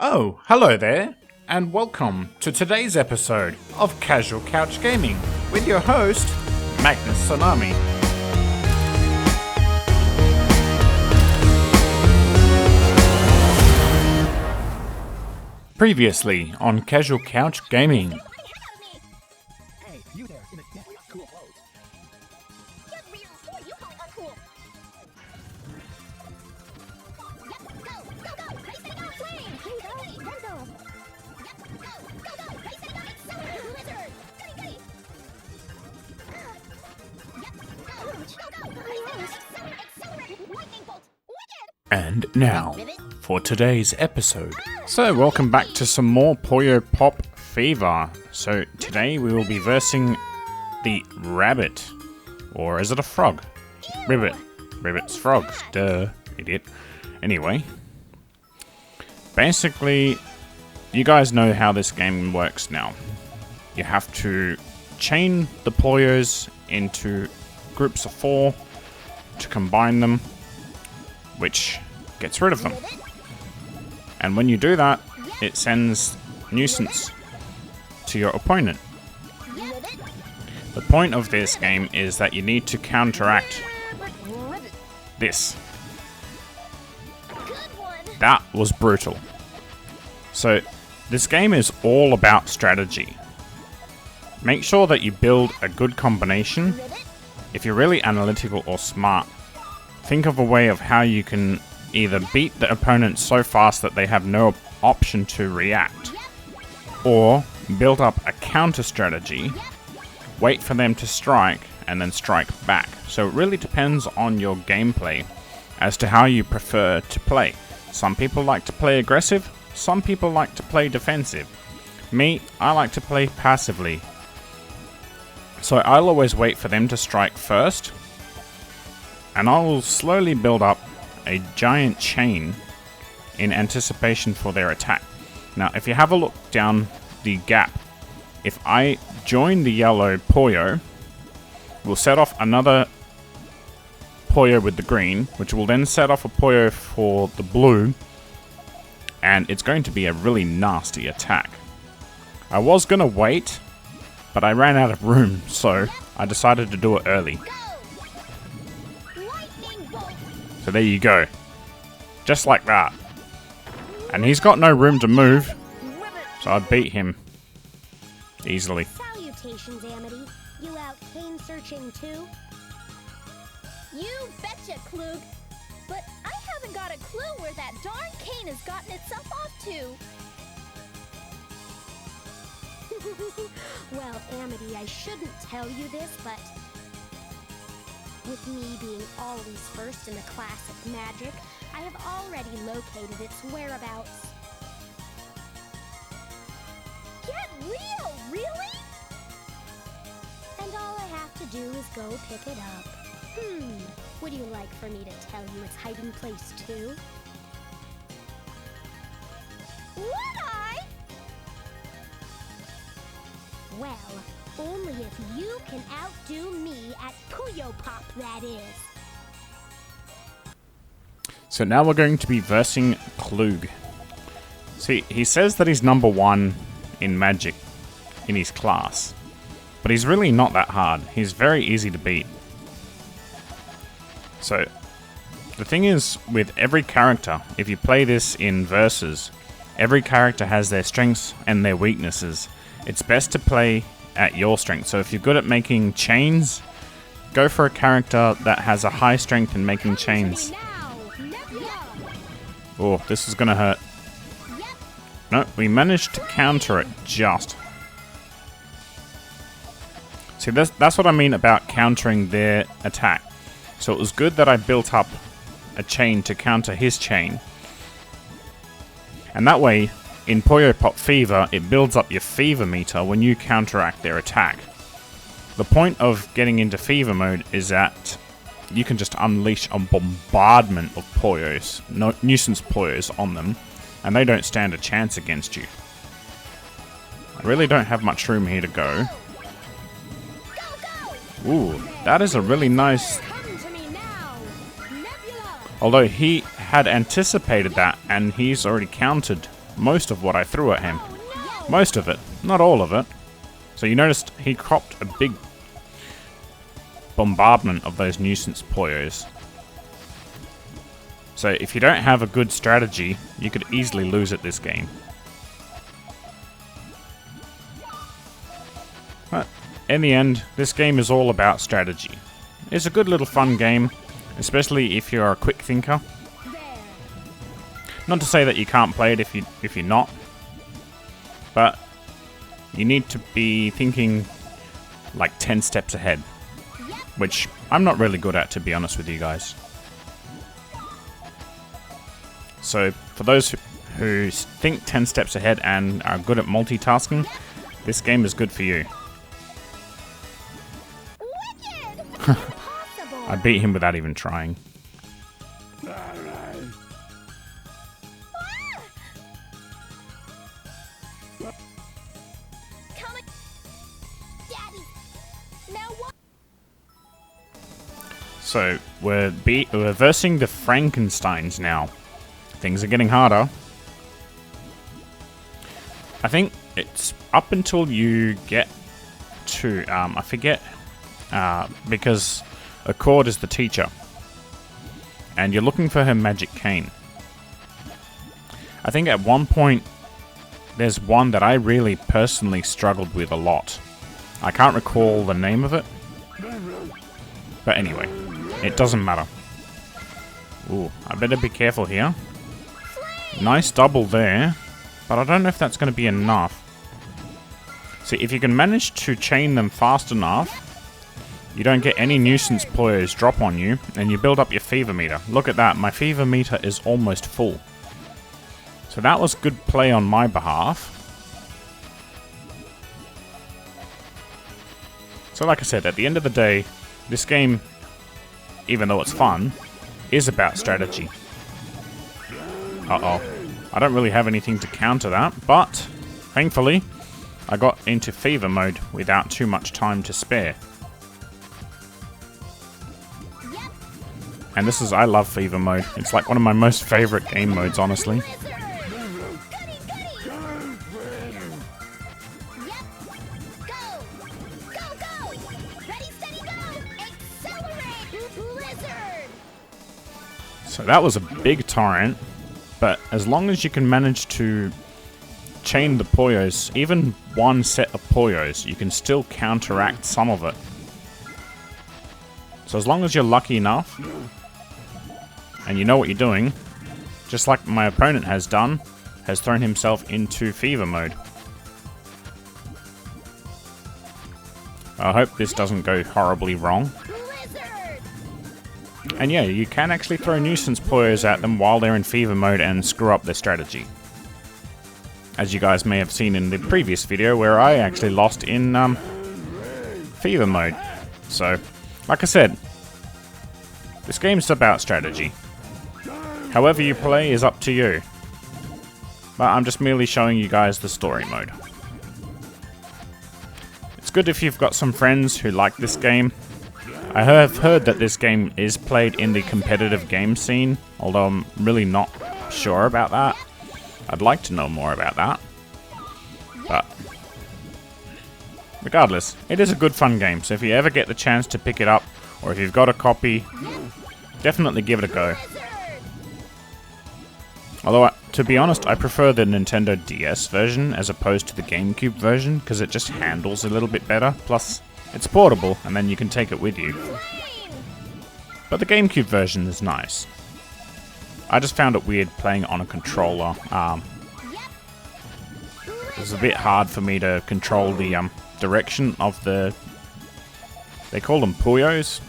Oh, hello there, and welcome to today's episode of Casual Couch Gaming with your host, Magnus Tsunami. Previously on Casual Couch Gaming. Hey, you there in the deck, cool clothes. Yes, we who are you calling uncool? Yep, go, ready, steady, go, swing! Ready, Resolve! Yep, go, ready, steady, go, accelerate, lizard! Goody! Yep, go, ready, steady, accelerate, lightning bolt, wicked! And now, for today's episode. So, welcome back to some more Puyo Pop Fever. So, today we will be versing the rabbit. Or is it a frog? Ribbit. Ribbit's frogs. Duh. Idiot. Anyway. Basically, you guys know how this game works now. You have to chain the Puyos into groups of 4 to combine them, which gets rid of them. And when you do that, it sends nuisance to your opponent. The point of this game is that you need to counteract this. That was brutal. So, this game is all about strategy. Make sure that you build a good combination. If you're really analytical or smart, think of a way of how you can either beat the opponent so fast that they have no option to react, or build up a counter strategy, wait for them to strike, and then strike back. So it really depends on your gameplay as to how you prefer to play. Some people like to play aggressive, some people like to play defensive. Me, I like to play passively. So I'll always wait for them to strike first, and I will slowly build up a giant chain in anticipation for their attack. Now, if you have a look down the gap, if I join the yellow Puyo, we'll set off another Puyo with the green, which will then set off a Puyo for the blue, and it's going to be a really nasty attack. I was going to wait, but I ran out of room, so I decided to do it early. So there you go. Just like that. And he's got no room to move, so I beat him easily. Salutations, Amitie. You out cane searching too? You betcha, Klug. But I haven't got a clue where that darn cane has gotten itself off to. Well, Amitie, I shouldn't tell you this, but with me being always first in the class at magic, I have already located its whereabouts. Get real, really? And all I have to do is go pick it up. Would you like for me to tell you its hiding place too? Would I? Well, only if you can outdo me at Puyo Pop, that is. So now we're going to be versing Klug. See, he says that he's number 1 in magic in his class, but he's really not that hard. He's very easy to beat. So, the thing is, with every character, if you play this in verses, every character has their strengths and their weaknesses. It's best to play at your strength. So if you're good at making chains, go for a character that has a high strength in making chains. Oh, this is gonna hurt. No, we managed to counter it just. See, that's what I mean about countering their attack. So it was good that I built up a chain to counter his chain. And that way, in Puyo Pop Fever, it builds up your fever meter when you counteract their attack. The point of getting into fever mode is that you can just unleash a bombardment of Puyos, nuisance Puyos on them, and they don't stand a chance against you. I really don't have much room here to go. Ooh, that is a really nice... Although he had anticipated that, and he's already countered most of what I threw at him. Most of it, not all of it. So you noticed he cropped a big bombardment of those nuisance Puyos. So if you don't have a good strategy, you could easily lose at this game. But in the end, this game is all about strategy. It's a good little fun game, especially if you're a quick thinker. Not to say that you can't play it if you're not, but you need to be thinking like 10 steps ahead, which I'm not really good at, to be honest with you guys. So for those who think 10 steps ahead and are good at multitasking, this game is good for you. I beat him without even trying. So we're versing the Frankensteins now. Things are getting harder. I think it's up until you get to I forget, because Accord is the teacher, and you're looking for her magic cane. I think at one point there's one that I really personally struggled with a lot. I can't recall the name of it, but anyway, it doesn't matter. Ooh, I better be careful here. Nice double there, but I don't know if that's going to be enough. See, if you can manage to chain them fast enough, you don't get any nuisance Puyos drop on you, and you build up your fever meter. Look at that, my fever meter is almost full. So that was good play on my behalf. So like I said, at the end of the day, this game, even though it's fun, is about strategy. Uh-oh. I don't really have anything to counter that, but thankfully, I got into fever mode without too much time to spare. And this is, I love fever mode. It's like one of my most favorite game modes, honestly. So that was a big torrent, but as long as you can manage to chain the Puyos, even one set of Puyos, you can still counteract some of it. So as long as you're lucky enough, and you know what you're doing, just like my opponent has done, has thrown himself into fever mode. I hope this doesn't go horribly wrong. And yeah, you can actually throw nuisance Puyos at them while they're in fever mode and screw up their strategy. As you guys may have seen in the previous video where I actually lost in fever mode. So, like I said, this game's about strategy. However you play is up to you. But I'm just merely showing you guys the story mode. It's good if you've got some friends who like this game. I have heard that this game is played in the competitive game scene, although I'm really not sure about that. I'd like to know more about that. But regardless, it is a good fun game, so if you ever get the chance to pick it up, or if you've got a copy, definitely give it a go. Although, to be honest, I prefer the Nintendo DS version as opposed to the GameCube version, because it just handles a little bit better, plus it's portable, and then you can take it with you. But the GameCube version is nice. I just found it weird playing on a controller. It was a bit hard for me to control the direction of the... They call them Puyos.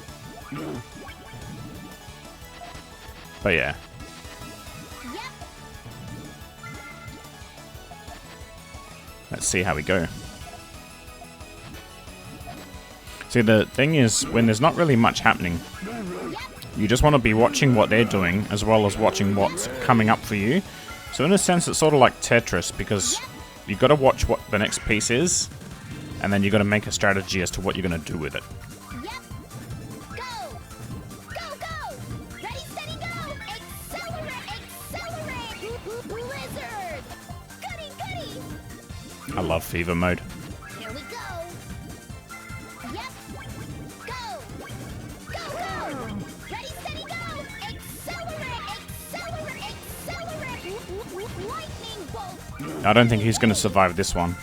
But yeah. Let's see how we go. See, the thing is, when there's not really much happening, you just want to be watching what they're doing, as well as watching what's coming up for you. So in a sense, it's sort of like Tetris, because you've got to watch what the next piece is, and then you've got to make a strategy as to what you're going to do with it. I love Fever mode. Here we go. Yep. Go. Go, go. Ready, steady, go. Accelerate, accelerate, accelerate. Lightning bolt. I don't think he's going to survive this one.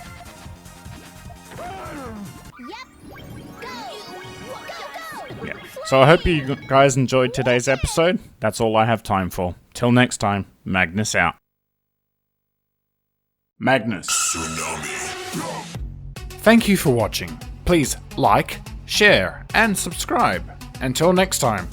Yep. Go. Go, go. Yeah. So I hope you guys enjoyed today's episode. That's all I have time for. Till next time, Magnus out. Magnus. Thank you for watching. Please like, share, and subscribe. Until next time.